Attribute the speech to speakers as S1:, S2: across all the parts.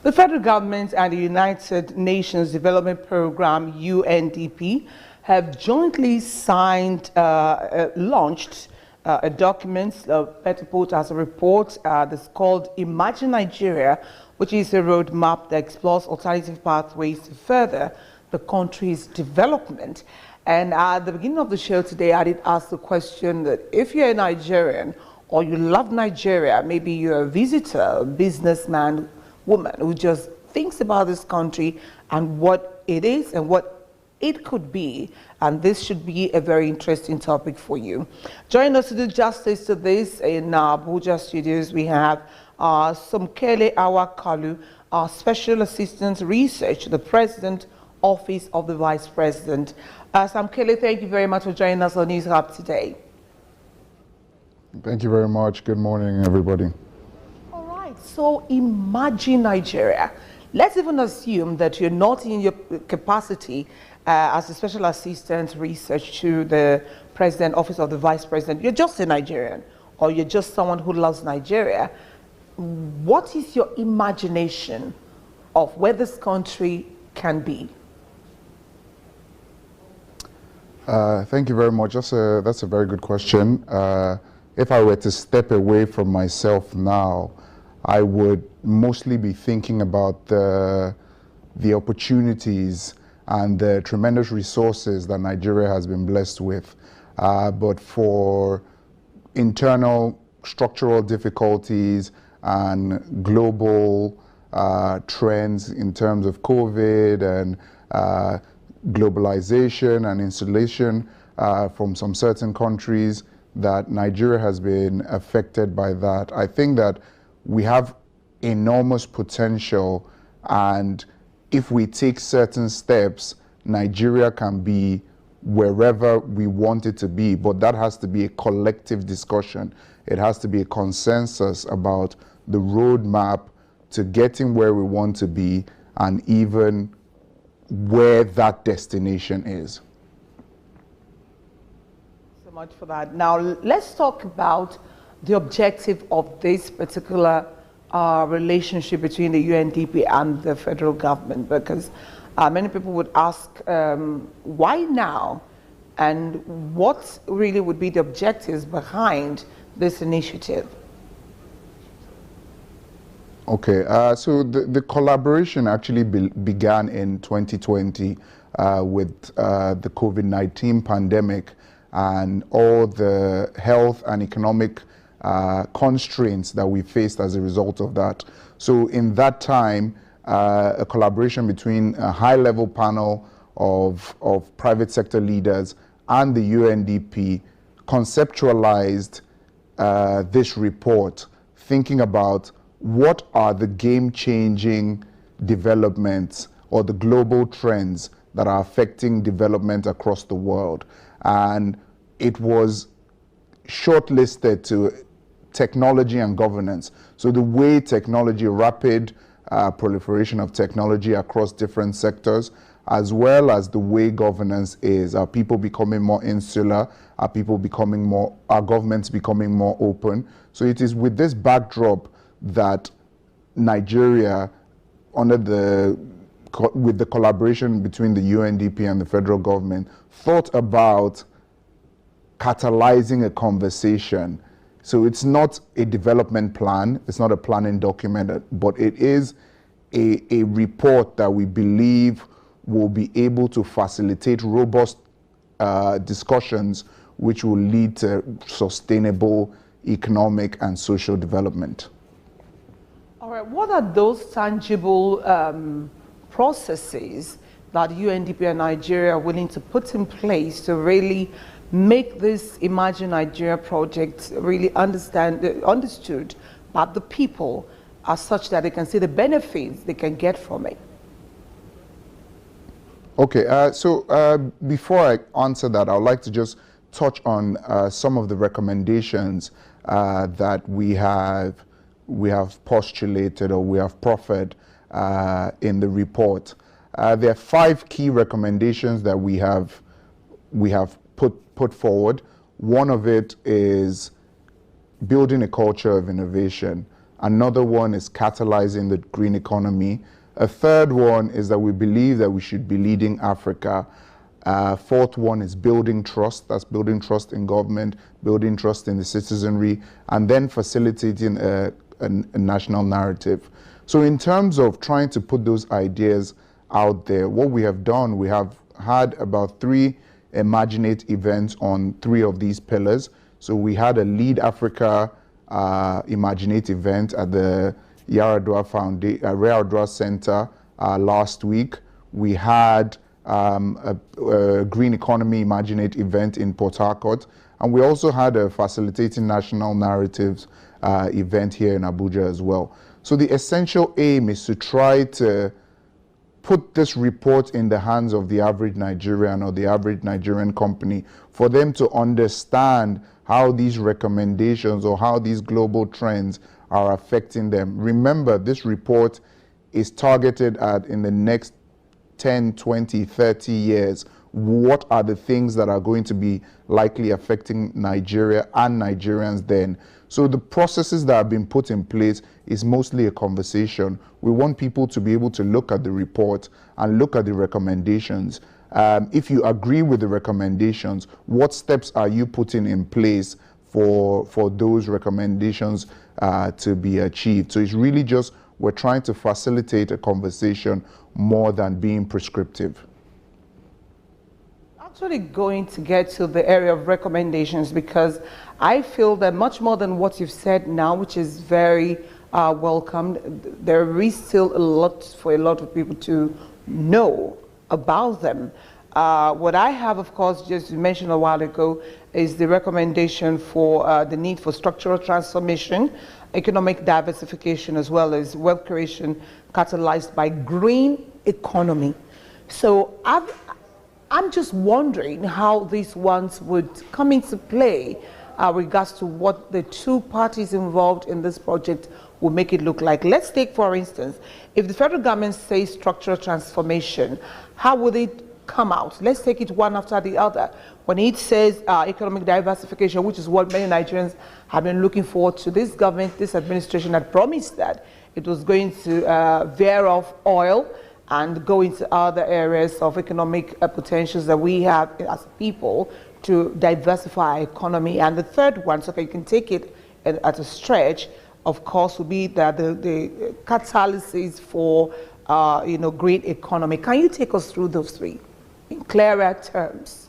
S1: The federal government and the United Nations Development Programme, UNDP, have jointly launched a document, better put as a report, that's called Imagine Nigeria, which is a roadmap that explores alternative pathways to further the country's development. And at the beginning of the show today, I did ask the question that if you're a Nigerian or you love Nigeria, maybe you're a visitor, a businessman, woman who just thinks about this country and what it is and what it could be, and this should be a very interesting topic for you. Joining us to do justice to this in our Abuja studios, we have Somkele Awakalu, our Special Assistant Research, the President, Office of the Vice President. Somkele, thank you very much for joining us on News Hub today.
S2: Thank you very much. Good morning, everybody.
S1: So imagine Nigeria. Let's even assume that you're not in your capacity as a special assistant research to the president, office of the vice president. You're just a Nigerian, or you're just someone who loves Nigeria. What is your imagination of where this country can be?
S2: Thank you very much. That's a very good question. If I were to step away from myself now, I would mostly be thinking about the opportunities and the tremendous resources that Nigeria has been blessed with. But for internal structural difficulties and global trends in terms of COVID and globalization and insulation from some certain countries, that Nigeria has been affected by that. I think that we have enormous potential, and if we take certain steps, Nigeria can be wherever we want it to be, but that has to be a collective discussion. It has to be a consensus about the roadmap to getting where we want to be and even where that destination is.
S1: So much for that. Now let's talk about the objective of this particular relationship between the UNDP and the federal government, because many people would ask, why now? And what really would be the objectives behind this initiative?
S2: Okay, so the collaboration actually began in 2020 with the COVID-19 pandemic and all the health and economic constraints that we faced as a result of that. So in that time, a collaboration between a high-level panel of private sector leaders and the UNDP conceptualized this report, thinking about what are the game-changing developments or the global trends that are affecting development across the world. And it was shortlisted to technology and governance. So the way technology, rapid proliferation of technology across different sectors, as well as the way governance is. Are people becoming more insular? Are governments becoming more open? So it is with this backdrop that Nigeria, with the collaboration between the UNDP and the federal government, thought about catalyzing a conversation. So it's not a development plan, it's not a planning document, but it is a report that we believe will be able to facilitate robust discussions which will lead to sustainable economic and social development.
S1: All right, what are those tangible processes that UNDP and Nigeria are willing to put in place to really make this Imagine Nigeria project really understood by the people as such that they can see the benefits they can get from it?
S2: Okay, so before I answer that, I would like to just touch on some of the recommendations that we have postulated or we have proffered in the report. There are 5 key recommendations that we have put forward. One of it is building a culture of innovation. Another one is catalyzing the green economy. A third one is that we believe that we should be leading Africa. Fourth one is building trust. That's building trust in government, building trust in the citizenry, and then facilitating a national narrative. So in terms of trying to put those ideas out there, what we have done, we have had about 3 Imaginate events on 3 of these pillars. So we had a Lead Africa Imaginate event at the Yar'Adua Center last week. We had a Green Economy Imaginate event in Port Harcourt, and we also had a Facilitating National Narratives event here in Abuja as well. So the essential aim is to try to put this report in the hands of the average Nigerian or the average Nigerian company for them to understand how these recommendations or how these global trends are affecting them. Remember, this report is targeted at, in the next 10, 20, 30 years, what are the things that are going to be likely affecting Nigeria and Nigerians then. So the processes that have been put in place is mostly a conversation. We want people to be able to look at the report and look at the recommendations. If you agree with the recommendations, what steps are you putting in place for those recommendations to be achieved? So it's really just, we're trying to facilitate a conversation more than being prescriptive.
S1: Actually going to get to the area of recommendations, because I feel that much more than what you've said now, which is very welcomed, there is still a lot for a lot of people to know about them. What I have, of course, just mentioned a while ago, is the recommendation for the need for structural transformation, economic diversification, as well as wealth creation catalyzed by green economy. So I'm just wondering how these ones would come into play regards to what the 2 parties involved in this project will make it look like. Let's take, for instance, if the federal government says structural transformation, how would it come out? Let's take it one after the other. When it says economic diversification, which is what many Nigerians have been looking forward to, this government, this administration had promised that it was going to veer off oil and go into other areas of economic potentials that we have as people to diversify our economy. And the third one, so you can take it at a stretch, of course, would be that the catalysis for green economy. Can you take us through those 3 in clearer terms?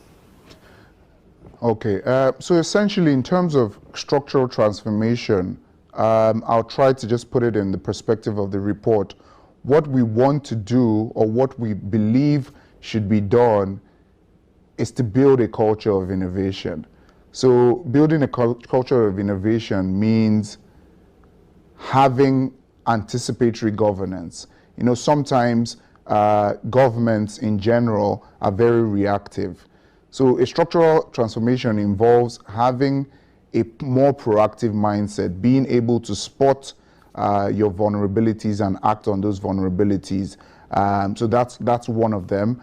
S2: Okay, so essentially in terms of structural transformation, I'll try to just put it in the perspective of the report. What we want to do, or what we believe should be done, is to build a culture of innovation. So building a culture of innovation means having anticipatory governance. You know, sometimes governments in general are very reactive. So a structural transformation involves having a more proactive mindset, being able to spot your vulnerabilities and act on those vulnerabilities. So that's one of them.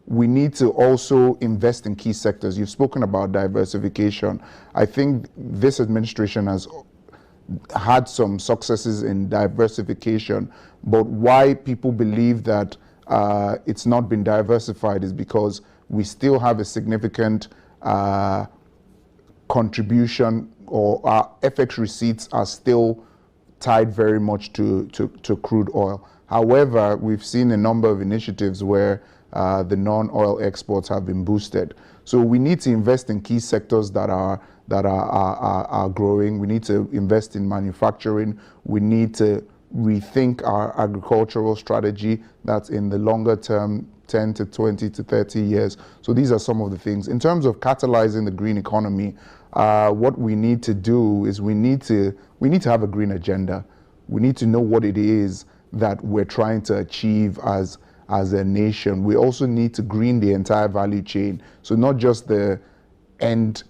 S2: We need to also invest in key sectors. You've spoken about diversification. I think this administration has had some successes in diversification, but why people believe that it's not been diversified is because we still have a significant contribution, or our FX receipts are still tied very much to crude oil. However, we've seen a number of initiatives where the non-oil exports have been boosted. So we need to invest in key sectors that are growing. We need to invest in manufacturing. We need to rethink our agricultural strategy that's in the longer term, 10 to 20 to 30 years. So these are some of the things. In terms of catalyzing the green economy, what we need to do is we need to have a green agenda. We need to know what it is that we're trying to achieve as a nation. We also need to green the entire value chain. So not just the end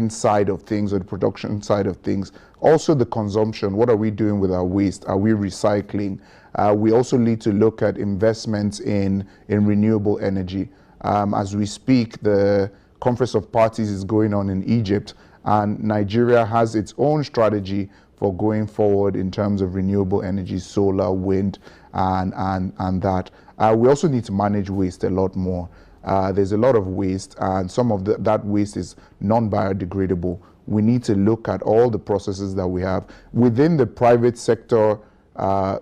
S2: side of things or the production side of things, also the consumption. What are we doing with our waste? Are we recycling? We also need to look at investments in renewable energy. As we speak, the Conference of Parties is going on in Egypt, and Nigeria has its own strategy for going forward in terms of renewable energy, solar, wind, and that. We also need to manage waste a lot more. There's a lot of waste, and some of that waste is non-biodegradable. We need to look at all the processes that we have within the private sector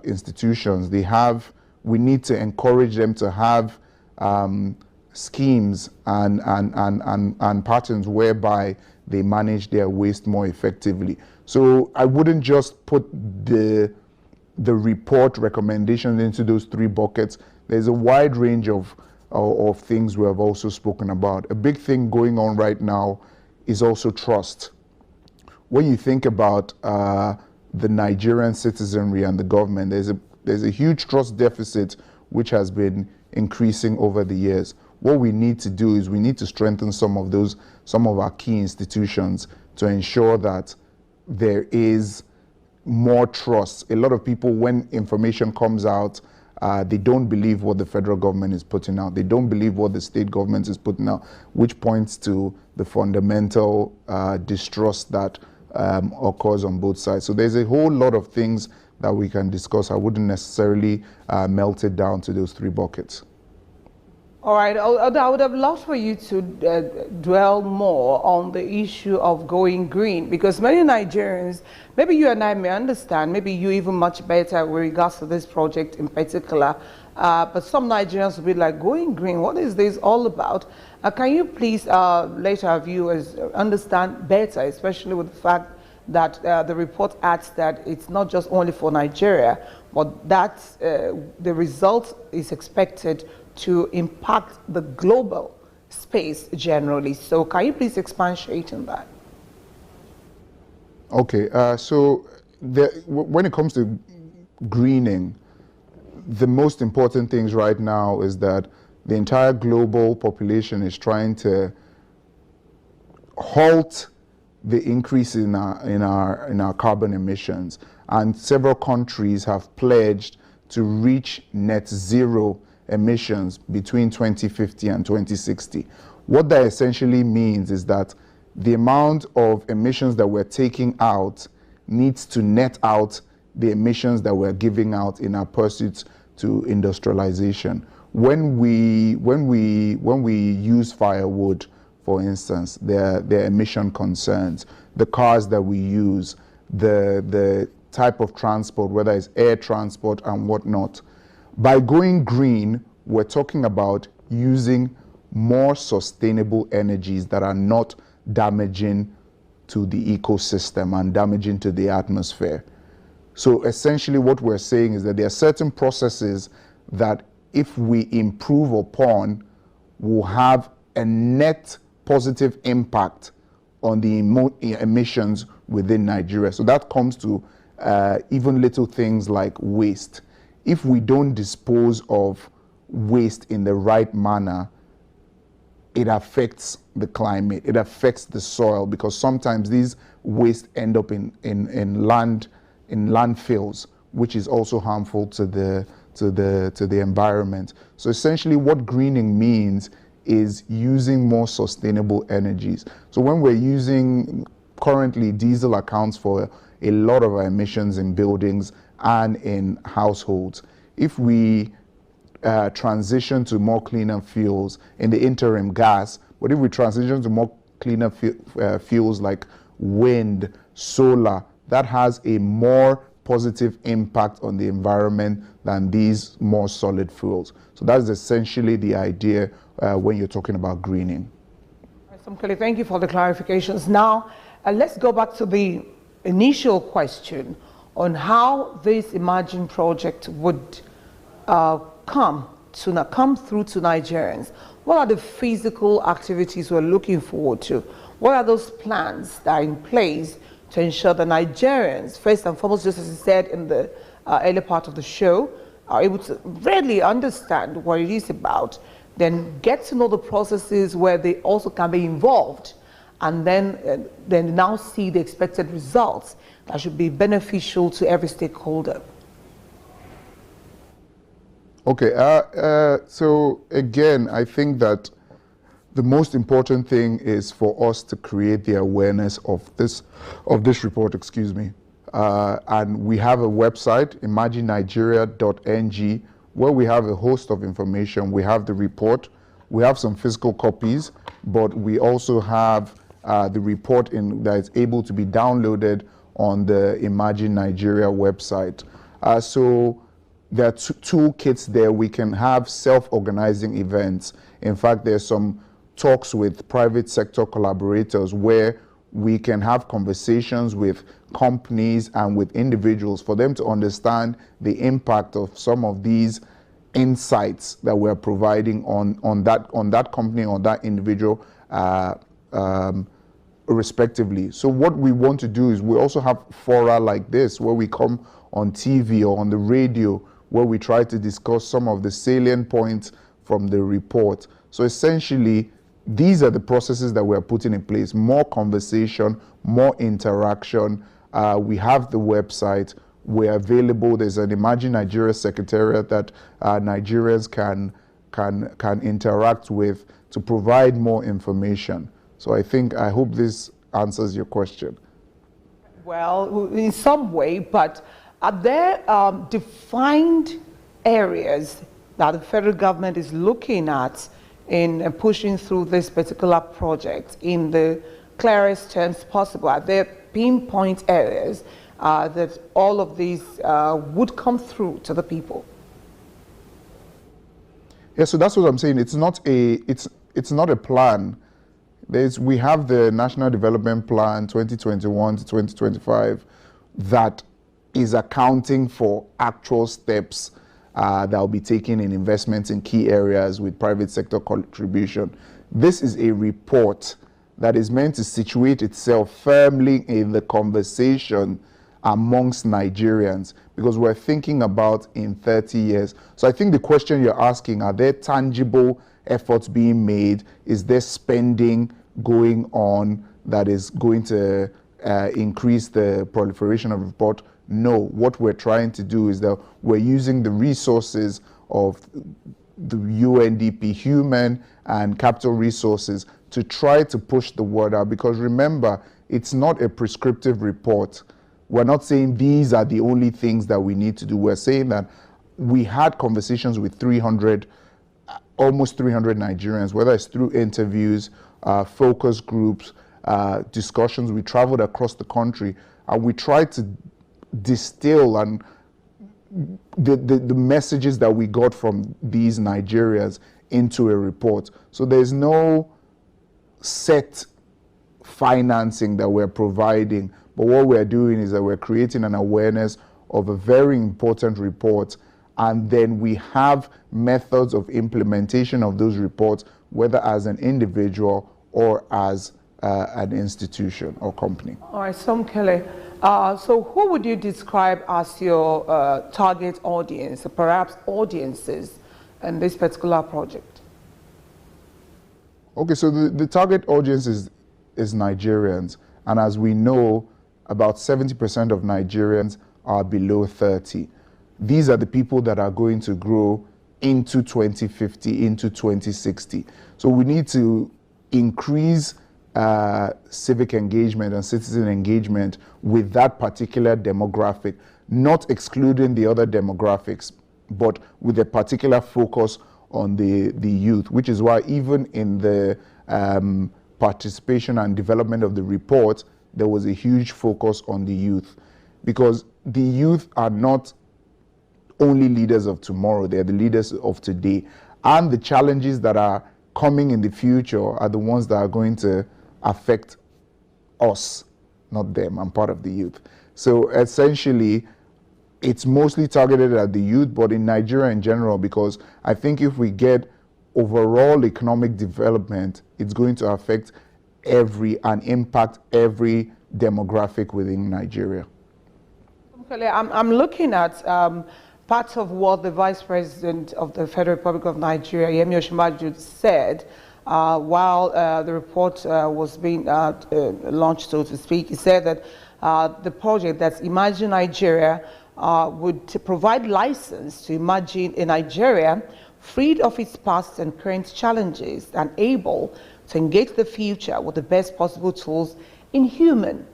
S2: institutions. We need to encourage them to have schemes and patterns whereby they manage their waste more effectively. So I wouldn't just put the report recommendations into those 3 buckets. There's a wide range of things we have also spoken about. A big thing going on right now is also trust. When you think about the Nigerian citizenry and the government, there's a huge trust deficit which has been increasing over the years. What we need to do is we need to strengthen some of our key institutions to ensure that there is more trust. A lot of people, when information comes out, they don't believe what the federal government is putting out. They don't believe what the state government is putting out, which points to the fundamental distrust that occurs on both sides. So there's a whole lot of things that we can discuss. I wouldn't necessarily melt it down to those 3 buckets.
S1: All right, I would have loved for you to dwell more on the issue of going green, because many Nigerians, maybe you and I may understand, maybe you even much better with regards to this project in particular, but some Nigerians will be like, going green, what is this all about? Can you please let our viewers understand better, especially with the fact that the report adds that it's not just only for Nigeria, but that the result is expected to impact the global space generally. So can you please expatiate on that?
S2: Okay, so when it comes to greening, the most important things right now is that the entire global population is trying to halt the increase in our carbon emissions, and several countries have pledged to reach net zero emissions between 2050 and 2060. What that essentially means is that the amount of emissions that we're taking out needs to net out the emissions that we're giving out in our pursuit to industrialization. When we use firewood, for instance, there are emission concerns. The cars that we use, the type of transport, whether it's air transport and whatnot. By going green, we're talking about using more sustainable energies that are not damaging to the ecosystem and damaging to the atmosphere. So essentially what we're saying is that there are certain processes that if we improve upon will have a net positive impact on the emissions within Nigeria. So that comes to even little things like waste. If we don't dispose of waste in the right manner, it affects the climate, it affects the soil, because sometimes these waste end up in landfills, which is also harmful to the environment. So essentially what greening means is using more sustainable energies. So when we're using, currently diesel accounts for a lot of our emissions in buildings and in households. If we transition to more cleaner fuels, in the interim gas, but if we transition to more cleaner fuels like wind, solar, that has a more positive impact on the environment than these more solid fuels. So that's essentially the idea when you're talking about greening.
S1: Somkele, thank you for the clarifications. Now, let's go back to the initial question on how this Imagine project would come through to Nigerians. What are the physical activities we're looking forward to? What are those plans that are in place to ensure that Nigerians, first and foremost, just as you said in the earlier part of the show, are able to really understand what it is about, then get to know the processes where they also can be involved, and then now see the expected results that should be beneficial to every stakeholder?
S2: Okay, so again, I think that the most important thing is for us to create the awareness of this report, excuse me. and we have a website, imaginenigeria.ng, where we have a host of information. We have the report, we have some physical copies, but we also have the report that is able to be downloaded on the Imagine Nigeria website. So there are toolkits there. We can have self-organizing events. In fact, there's some talks with private sector collaborators where we can have conversations with companies and with individuals for them to understand the impact of some of these insights that we're providing on that company, on that individual, respectively. So what we want to do is we also have fora like this where we come on TV or on the radio where we try to discuss some of the salient points from the report. So essentially, these are the processes that we're putting in place: more conversation, more interaction. We have the website. We're available. There's an Imagine Nigeria Secretariat that Nigerians can interact with to provide more information. So I hope this answers your question.
S1: Well, in some way, but are there defined areas that the federal government is looking at in pushing through this particular project in the clearest terms possible? Are there pinpoint areas that all of these would come through to the people?
S2: Yeah, so that's what I'm saying. It's not a plan. We have the National Development Plan 2021 to 2025 that is accounting for actual steps that will be taken in investments in key areas with private sector contribution. This is a report that is meant to situate itself firmly in the conversation amongst Nigerians, because we're thinking about in 30 years. So I think the question you're asking, are there tangible efforts being made? Is there spending going on that is going to increase the proliferation of report? No. What we're trying to do is that we're using the resources of the UNDP, human and capital resources, to try to push the word out. Because remember, it's not a prescriptive report. We're not saying these are the only things that we need to do. We're saying that we had conversations with almost 300 Nigerians, whether it's through interviews, focus groups, discussions. We traveled across the country and we tried to distill and the messages that we got from these Nigerians into a report. So there's no set financing that we're providing, but what we're doing is that we're creating an awareness of a very important report, and then we have methods of implementation of those reports, whether as an individual or as an institution or company.
S1: All right, Somkele, so who would you describe as your target audience, or perhaps audiences, in this particular project?
S2: Okay, so the target audience is Nigerians, and as we know, about 70% of Nigerians are below 30. These are the people that are going to grow into 2050, into 2060. So we need to increase civic engagement and citizen engagement with that particular demographic, not excluding the other demographics, but with a particular focus on the youth, which is why even in the participation and development of the report, there was a huge focus on the youth, because the youth are not only leaders of tomorrow, they're the leaders of today. And the challenges that are coming in the future are the ones that are going to affect us, not them. I'm part of the youth. So essentially, it's mostly targeted at the youth, but in Nigeria in general, because I think if we get overall economic development, it's going to affect and impact every demographic within Nigeria.
S1: I'm looking at part of what the Vice President of the Federal Republic of Nigeria, Yemi Osinbajo, said while the report was being launched, so to speak. He said that the project, that's Imagine Nigeria, would provide license to imagine a Nigeria freed of its past and current challenges and able to engage the future with the best possible tools in human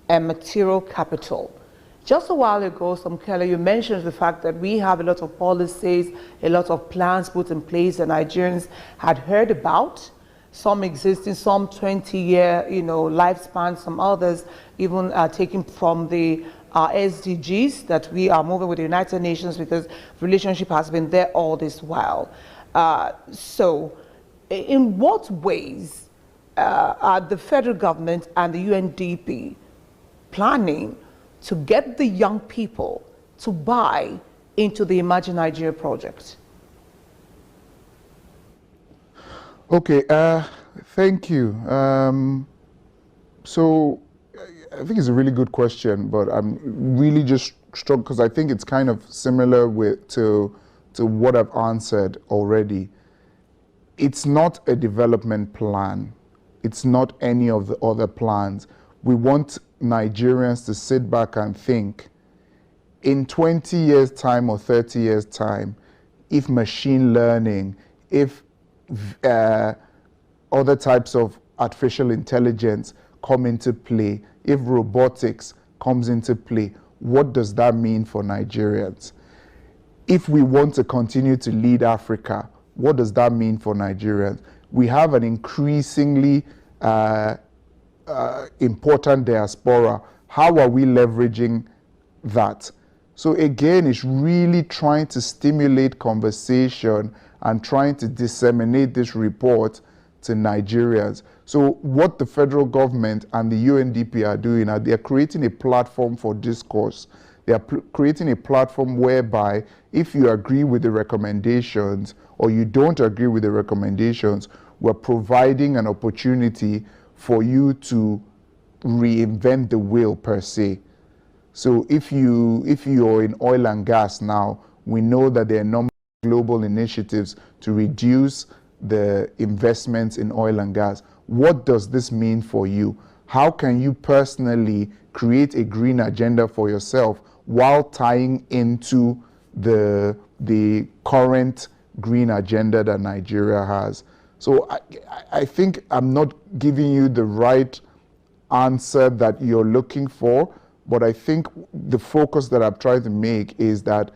S1: and material capital. Just a while ago, Kelly, you mentioned the fact that we have a lot of policies, a lot of plans put in place that Nigerians had heard about. Some existing, some 20-year, lifespan, some others even taken from the SDGs that we are moving with the United Nations, because relationship has been there all this while. So in what ways are the federal government and the UNDP planning to get the young people to buy into the Imagine Nigeria project?
S2: Okay, thank you. So I think it's a really good question, but I'm really just struck because I think it's kind of similar to what I've answered already. It's not a development plan. It's not any of the other plans. We want Nigerians to sit back and think, in 20 years' time or 30 years' time, if machine learning, if other types of artificial intelligence come into play, if robotics comes into play, what does that mean for Nigerians? If we want to continue to lead Africa, what does that mean for Nigerians? We have an increasingly important diaspora. How are we leveraging that? So again, it's really trying to stimulate conversation and trying to disseminate this report to Nigerians. So what the federal government and the UNDP are doing are they're creating a platform for discourse. They are creating a platform whereby if you agree with the recommendations or you don't agree with the recommendations, we're providing an opportunity for you to reinvent the wheel per se. So if you're in oil and gas now, we know that there are a number of global initiatives to reduce the investments in oil and gas. What does this mean for you? How can you personally create a green agenda for yourself while tying into the current green agenda that Nigeria has? So I think I'm not giving you the right answer that you're looking for, but I think the focus that I'm trying to make is that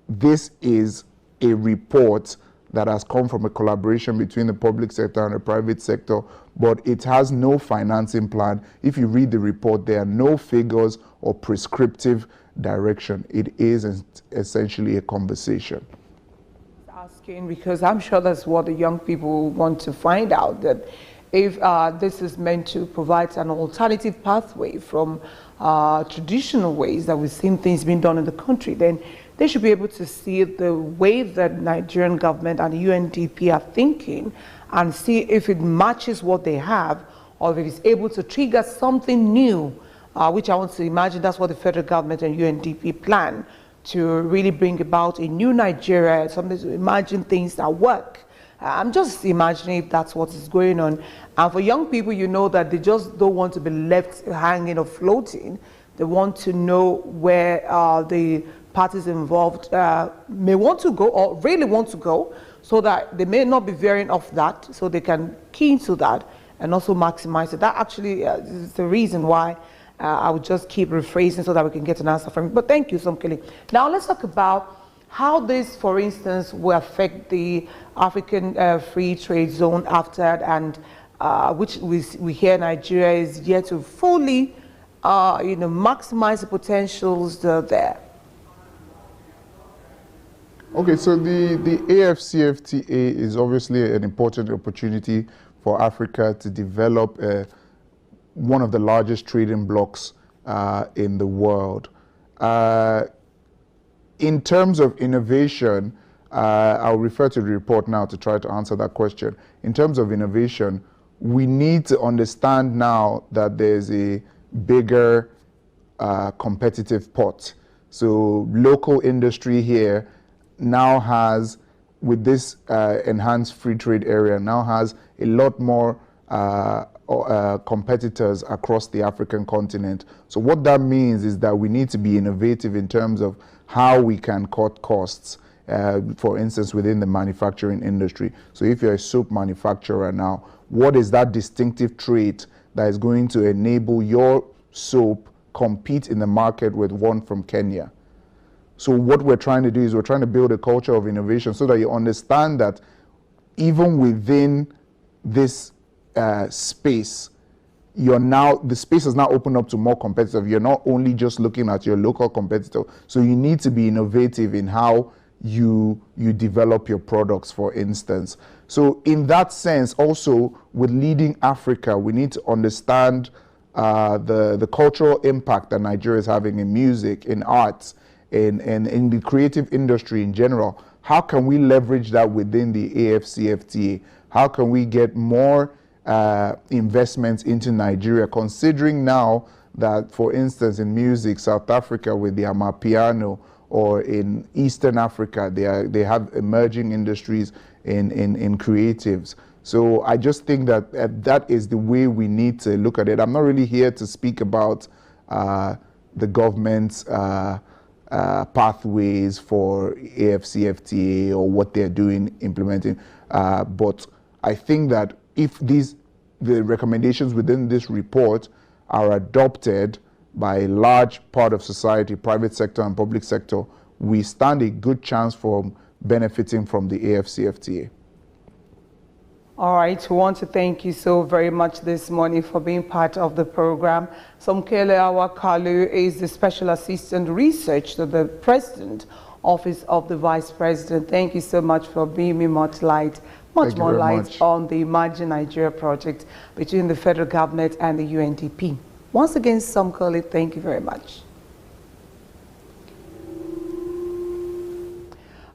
S2: this is a report that has come from a collaboration between the public sector and the private sector, but it has no financing plan. If you read the report, there are no figures or prescriptive direction. It is essentially a conversation.
S1: Asking because I'm sure that's what the young people want to find out, that if this is meant to provide an alternative pathway from traditional ways that we've seen things being done in the country, then they should be able to see the way that Nigerian government and the UNDP are thinking and see if it matches what they have or if it is able to trigger something new, which I want to imagine that's what the federal government and UNDP plan to really bring about a new Nigeria, something to imagine things that work. I'm just imagining if that's what is going on. And for young people, you know that they just don't want to be left hanging or floating. They want to know where the parties involved may want to go or really want to go, so that they may not be veering off that, so they can key into that and also maximize it. That actually is the reason why I would just keep rephrasing so that we can get an answer from you. But thank you, Somkele. Now let's talk about how this, for instance, will affect the African Free Trade Zone after, and which we hear Nigeria is yet to fully maximize the potentials there.
S2: Okay, so the AFCFTA is obviously an important opportunity for Africa to develop one of the largest trading blocs in the world. In terms of innovation, I'll refer to the report now to try to answer that question. In terms of innovation, we need to understand now that there's a bigger competitive pot. So local industry here now has, with this enhanced free trade area, now has a lot more competitors across the African continent. So what that means is that we need to be innovative in terms of how we can cut costs, for instance, within the manufacturing industry. So if you're a soap manufacturer now, what is that distinctive trait that is going to enable your soap compete in the market with one from Kenya. So what we're trying to do is we're trying to build a culture of innovation so that you understand that even within this space, the space is now opened up to more competitive. You're not only just looking at your local competitor. So you need to be innovative in how you develop your products, for instance. So in that sense, also with Leading Africa, we need to understand the cultural impact that Nigeria is having in music, in arts, in the creative industry in general. How can we leverage that within the AFCFTA? How can we get more investments into Nigeria, considering now that, for instance, in music, South Africa with the Amapiano, or in Eastern Africa, they have emerging industries in creatives. So I just think that that is the way we need to look at it. I'm not really here to speak about the government's pathways for AFCFTA or what they're doing, implementing, but I think that if the recommendations within this report are adopted by a large part of society, private sector and public sector, we stand a good chance for benefiting from the AFCFTA.
S1: All right, we want to thank you so very much this morning for being part of the program. Somkele Awakalu is the Special Assistant Research to the President, Office of the Vice President. Thank you so much for being much more light on the Imagine Nigeria project between the federal government and the UNDP. Once again, Somkele, thank you very much.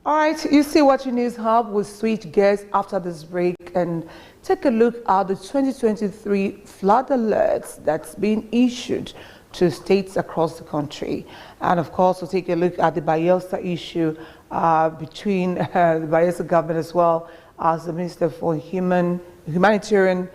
S1: All right, you see What You News Hub will switch gears after this break and take a look at the 2023 flood alerts that's been issued to states across the country. And of course, we'll take a look at the Bayelsa issue between the Bayelsa government as well as the Minister for Humanitarian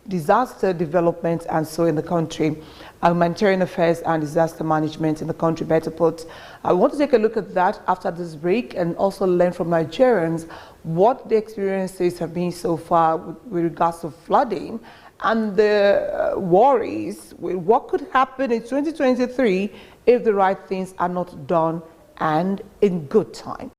S1: Disaster Development and so in the country, humanitarian affairs and disaster management in the country, better put. I want to take a look at that after this break and also learn from Nigerians what the experiences have been so far with regards to flooding and the worries with what could happen in 2023 if the right things are not done and in good time.